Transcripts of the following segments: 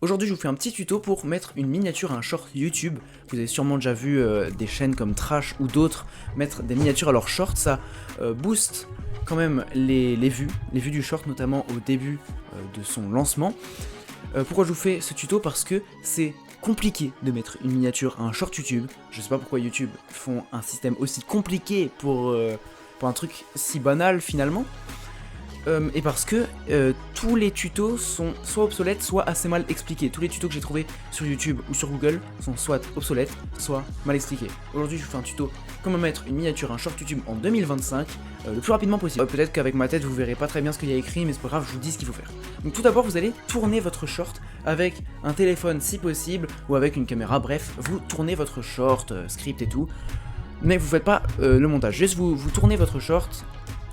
Aujourd'hui je vous fais un petit tuto pour mettre une miniature à un short YouTube. Vous avez sûrement déjà vu des chaînes comme Trash ou d'autres mettre des miniatures à leur short. Ça booste quand même les vues du short, notamment au début de son lancement. Pourquoi je vous fais ce tuto? Parce que c'est compliqué de mettre une miniature à un short YouTube. Je sais pas pourquoi YouTube font un système aussi compliqué pour un truc si banal finalement. Et parce que tous les tutos sont soit obsolètes, soit assez mal expliqués. Tous les tutos que j'ai trouvés sur YouTube ou sur Google sont soit obsolètes, soit mal expliqués. Aujourd'hui, je vous fais un tuto comment mettre une miniature à un short YouTube en 2025 le plus rapidement possible. Peut-être qu'avec ma tête, vous verrez pas très bien ce qu'il y a écrit, mais c'est pas grave, je vous dis ce qu'il faut faire. Donc tout d'abord, vous allez tourner votre short avec un téléphone si possible, ou avec une caméra, bref, vous tournez votre short, script et tout, mais vous faites pas le montage, juste vous tournez votre short.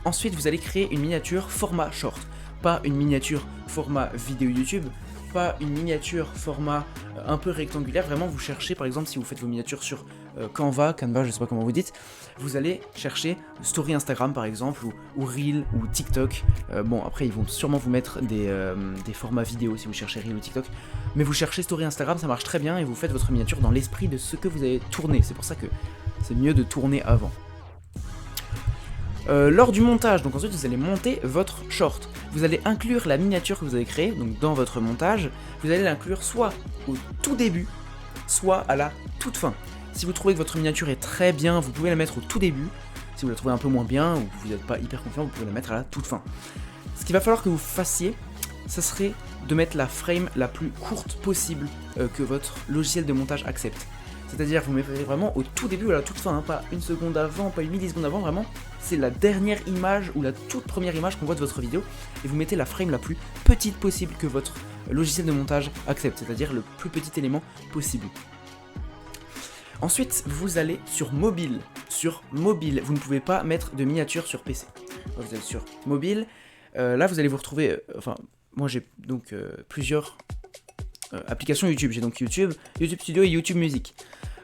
Ensuite, vous allez créer une miniature format short, pas une miniature format vidéo YouTube, pas une miniature format un peu rectangulaire. Vraiment, vous cherchez, par exemple, si vous faites vos miniatures sur Canva, je sais pas comment vous dites, vous allez chercher Story Instagram par exemple, ou Reel, ou TikTok. Bon, après, ils vont sûrement vous mettre des formats vidéo si vous cherchez Reel ou TikTok, mais vous cherchez Story Instagram, ça marche très bien, et vous faites votre miniature dans l'esprit de ce que vous avez tourné. C'est pour ça que c'est mieux de tourner avant. Lors du montage, donc ensuite vous allez monter votre short. Vous allez inclure la miniature que vous avez créée, donc dans votre montage, vous allez l'inclure soit au tout début, soit à la toute fin. Si vous trouvez que votre miniature est très bien, vous pouvez la mettre au tout début. Si vous la trouvez un peu moins bien, ou que vous n'êtes pas hyper confiant, vous pouvez la mettre à la toute fin. Ce qu'il va falloir que vous fassiez, ça serait de mettre la frame la plus courte possible que votre logiciel de montage accepte. C'est-à-dire vous mettez vraiment au tout début ou à la toute fin, hein, pas une seconde avant, pas une milliseconde avant, vraiment, c'est la dernière image ou la toute première image qu'on voit de votre vidéo, et vous mettez la frame la plus petite possible que votre logiciel de montage accepte, c'est-à-dire le plus petit élément possible. Ensuite, vous allez sur mobile. Sur mobile, vous ne pouvez pas mettre de miniature sur PC. Vous êtes sur mobile, là vous allez vous retrouver, moi j'ai donc plusieurs application YouTube. J'ai donc YouTube Studio et YouTube Music.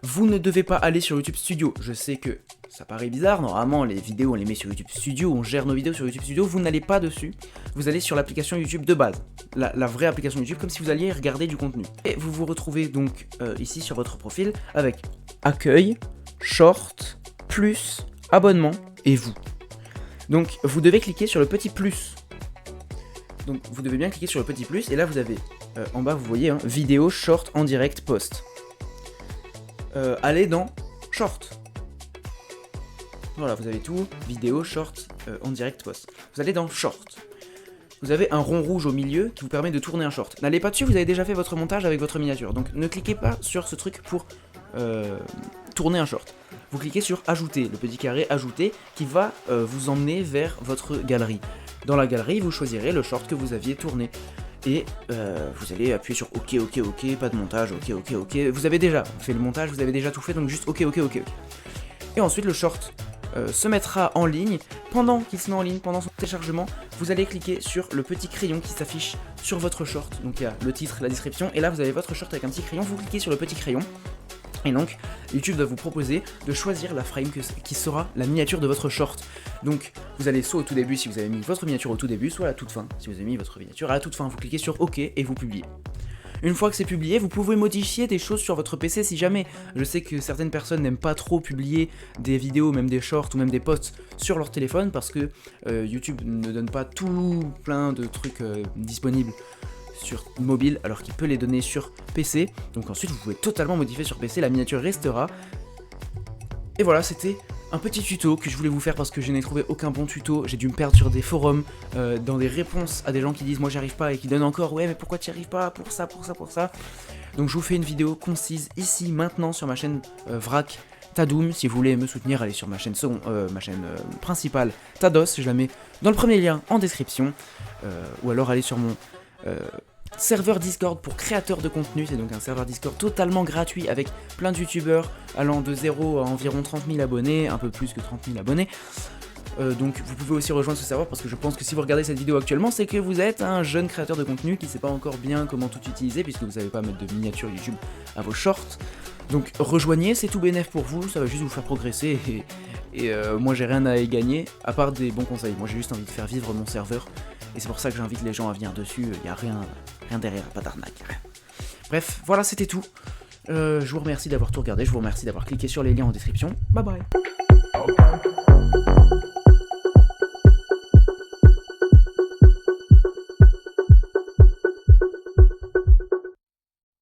Vous ne devez pas aller sur YouTube Studio. Je sais que ça paraît bizarre, normalement les vidéos on les met sur YouTube Studio, on gère nos vidéos sur YouTube Studio, vous n'allez pas dessus. Vous allez sur l'application YouTube de base, la vraie application YouTube, comme si vous alliez regarder du contenu. Et vous vous retrouvez donc ici sur votre profil avec accueil, short, plus, abonnement et vous. Donc vous devez cliquer sur le petit plus. Donc vous devez bien cliquer sur le petit plus, et là vous avez en bas vous voyez vidéo, short, en direct, post. Allez dans short. Voilà, vous avez tout, vidéo, short, en direct, post. Vous allez dans short. Vous avez un rond rouge au milieu qui vous permet de tourner un short. N'allez pas dessus, vous avez déjà fait votre montage avec votre miniature. Donc ne cliquez pas sur ce truc pour tourner un short. Vous cliquez sur ajouter, le petit carré ajouter qui va vous emmener vers votre galerie. Dans la galerie, vous choisirez le short que vous aviez tourné. Et vous allez appuyer sur OK, OK, OK, pas de montage, OK, OK, OK. Vous avez déjà fait le montage, vous avez déjà tout fait, donc juste OK, OK, OK. Et ensuite, le short se mettra en ligne. Pendant qu'il se met en ligne, pendant son téléchargement, vous allez cliquer sur le petit crayon qui s'affiche sur votre short. Donc il y a le titre, la description, et là vous avez votre short avec un petit crayon. Vous cliquez sur le petit crayon. Et donc, YouTube va vous proposer de choisir la frame qui sera la miniature de votre short. Donc, vous allez soit au tout début si vous avez mis votre miniature au tout début, soit à la toute fin si vous avez mis votre miniature à la toute fin. Vous cliquez sur OK et vous publiez. Une fois que c'est publié, vous pouvez modifier des choses sur votre PC si jamais. Je sais que certaines personnes n'aiment pas trop publier des vidéos, même des shorts ou même des posts sur leur téléphone parce que YouTube ne donne pas tout plein de trucs disponibles sur mobile alors qu'il peut les donner sur PC. Donc ensuite vous pouvez totalement modifier sur PC, la miniature restera. Et voilà, c'était un petit tuto que je voulais vous faire parce que je n'ai trouvé aucun bon tuto. J'ai dû me perdre sur des forums, dans des réponses à des gens qui disent moi j'y arrive pas et qui donnent encore ouais mais pourquoi tu n'y arrives pas, pour ça. Donc je vous fais une vidéo concise ici maintenant sur ma chaîne Vrac Tadoum. Si vous voulez me soutenir, allez sur ma chaîne principale Tados, je la mets dans le premier lien en description, ou alors allez sur mon serveur Discord pour créateurs de contenu. C'est donc un serveur Discord totalement gratuit avec plein de youtubeurs allant de 0 à environ 30 000 abonnés, un peu plus que 30 000 abonnés. Donc vous pouvez aussi rejoindre ce serveur parce que je pense que si vous regardez cette vidéo actuellement, c'est que vous êtes un jeune créateur de contenu qui ne sait pas encore bien comment tout utiliser puisque vous ne savez pas mettre de miniature YouTube à vos shorts. Donc rejoignez, c'est tout bénef pour vous, ça va juste vous faire progresser et moi j'ai rien à y gagner à part des bons conseils. Moi j'ai juste envie de faire vivre mon serveur et c'est pour ça que j'invite les gens à venir dessus, il n'y a rien derrière, pas d'arnaque. Bref, voilà, c'était tout. Je vous remercie d'avoir tout regardé, je vous remercie d'avoir cliqué sur les liens en description. Bye bye.